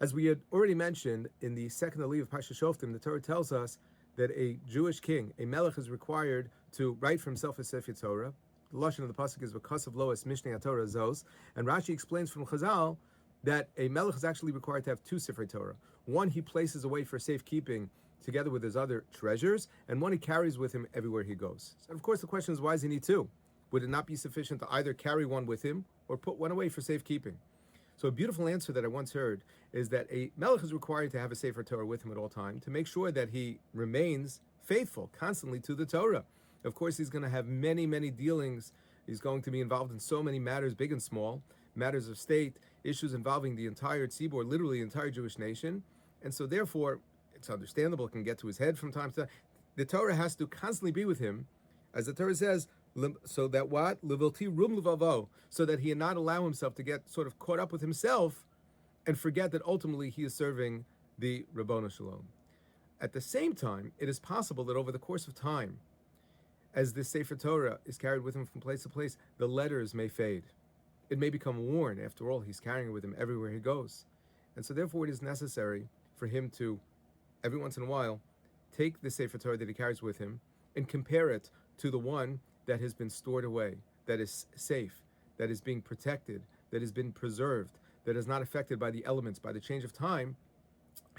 As we had already mentioned in the second aliyah of Parashat Shoftim, the Torah tells us that a Jewish king, a melech, is required to write for himself a Sefer Torah. The lashon of the pasuk is "V'kasav lo es mishnei Torah zos," and Rashi explains from Chazal that a melech is actually required to have two Sefer Torah. One he places away for safekeeping together with his other treasures, and one he carries with him everywhere he goes. So of course the question is, why does he need two? Would it not be sufficient to either carry one with him or put one away for safekeeping? So a beautiful answer that I once heard is that a melech is required to have a Sefer Torah with him at all times to make sure that he remains faithful constantly to the Torah. Of course, he's going to have many, many dealings. He's going to be involved in so many matters, big and small, matters of state, issues involving the entire tzibur, literally the entire Jewish nation. And so therefore, it's understandable, it can get to his head from time to time. The Torah has to constantly be with him, as the Torah says, so that what? Levilti rum levavo, so that he not allow himself to get sort of caught up with himself and forget that ultimately he is serving the Rabbonu Shalom. At the same time, it is possible that over the course of time, as this Sefer Torah is carried with him from place to place, the letters may fade. It may become worn. After all, he's carrying it with him everywhere he goes. And so therefore it is necessary for him to, every once in a while, take the Sefer Torah that he carries with him and compare it to the one that has been stored away, that is safe, that is being protected, that has been preserved, that is not affected by the elements, by the change of time,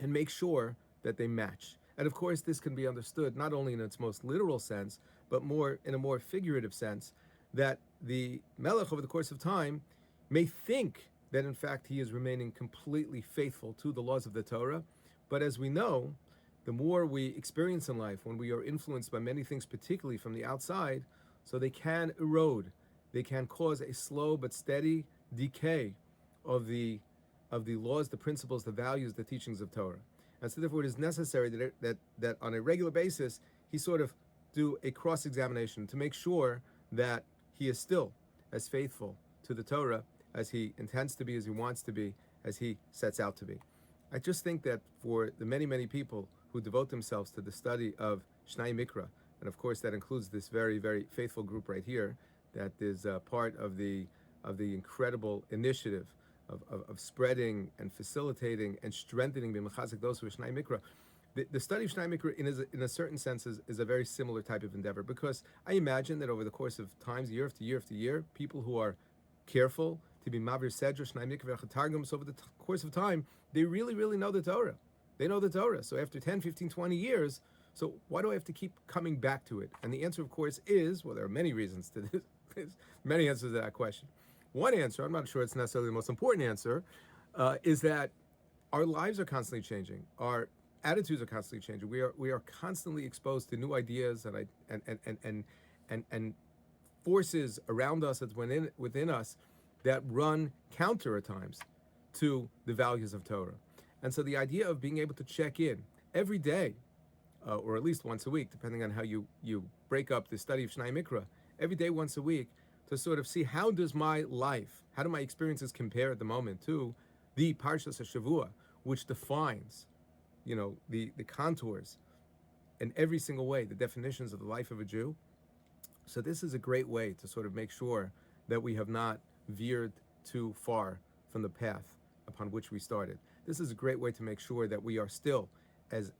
and make sure that they match. And of course, this can be understood not only in its most literal sense, but more in a more figurative sense, that the melech over the course of time may think that in fact he is remaining completely faithful to the laws of the Torah. But as we know, the more we experience in life, when we are influenced by many things, particularly from the outside, so they can erode, they can cause a slow but steady decay of the laws, the principles, the values, the teachings of Torah. And so therefore it is necessary that on a regular basis, he sort of do a cross-examination to make sure that he is still as faithful to the Torah as he intends to be, as he wants to be, as he sets out to be. I just think that for the many, many people who devote themselves to the study of Shnayim Mikra, and of course that includes this very, very faithful group right here, that is part of the incredible initiative of spreading and facilitating and strengthening b'mechazik those who are Shnayim Mikra. The study of Shnayim Mikra, in a certain sense, is a very similar type of endeavor, because I imagine that over the course of times, year after year after year, people who are careful to be Mavir Sedra, Shnayim Mikra, Targums over the course of time, they really, really know the Torah. They know the Torah. So after 10, 15, 20 years, so why do I have to keep coming back to it? And the answer, of course, is, well, there are many reasons to this. There's many answers to that question. One answer, I'm not sure it's necessarily the most important answer, is that our lives are constantly changing. Our attitudes are constantly changing. We are constantly exposed to new ideas and forces around us that's within us that run counter at times to the values of Torah. And so the idea of being able to check in every day, or at least once a week, depending on how you break up the study of Shnayim Mikra, every day, once a week, to sort of see how does my life, how do my experiences compare at the moment to the Parashat Shavua, which defines, the contours in every single way, the definitions of the life of a Jew. So this is a great way to sort of make sure that we have not veered too far from the path upon which we started. This is a great way to make sure that we are still as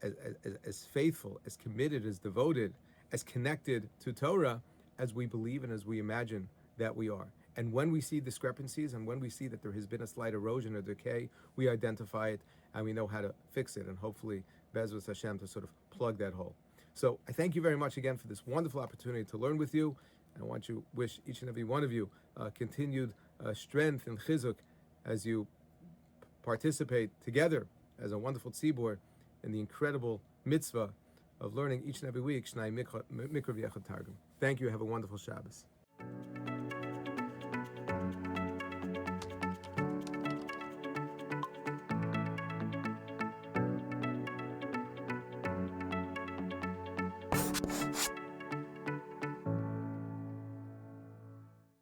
faithful, as committed, as devoted, as connected to Torah as we believe and as we imagine that we are. And when we see discrepancies and when we see that there has been a slight erosion or decay, we identify it and we know how to fix it, and hopefully Bezras Hashem to sort of plug that hole. So I thank you very much again for this wonderful opportunity to learn with you. And I want to wish each and every one of you continued strength and chizuk as you participate together as a wonderful tzibur in the incredible mitzvah of learning each and every week Shnayim Mikra v'Yechad Targum. Thank you. Have a wonderful Shabbos.